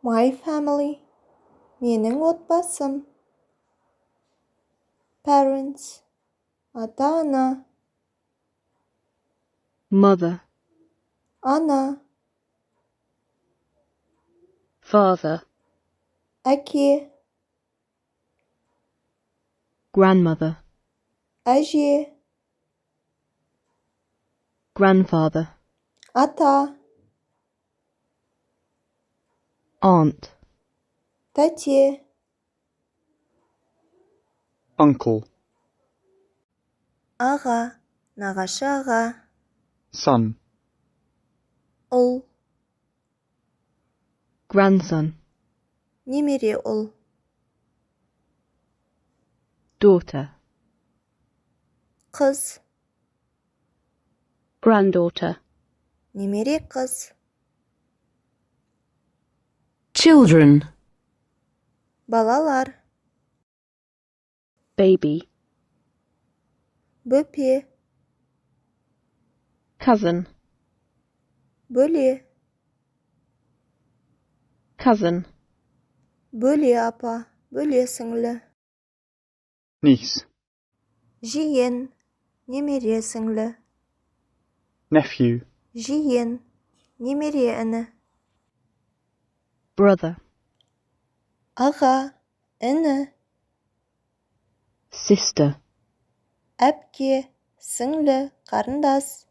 My family. Менің отбасым. Parents. Ата-ана. Mother. Ана. Father. Әке. Grandmother. Әже. Grandfather. Ата. Aunt. Тәте. Uncle. Аға. Нағашы аға. Son. Ұл. Grandson. Немере ұл. Daughter. Қыз. Granddaughter. Немере қыз. Children. Балалар. Baby. Бөпе. Cousin. Бөле. Cousin. Бөле апа. Бөле сіңлі. Niece. Жиен. Немере сіңлі. Nephew. Жиен. Немере іні. Brother. Аға. Іні. Sister. Әпке. Сіңлі. Қарындас.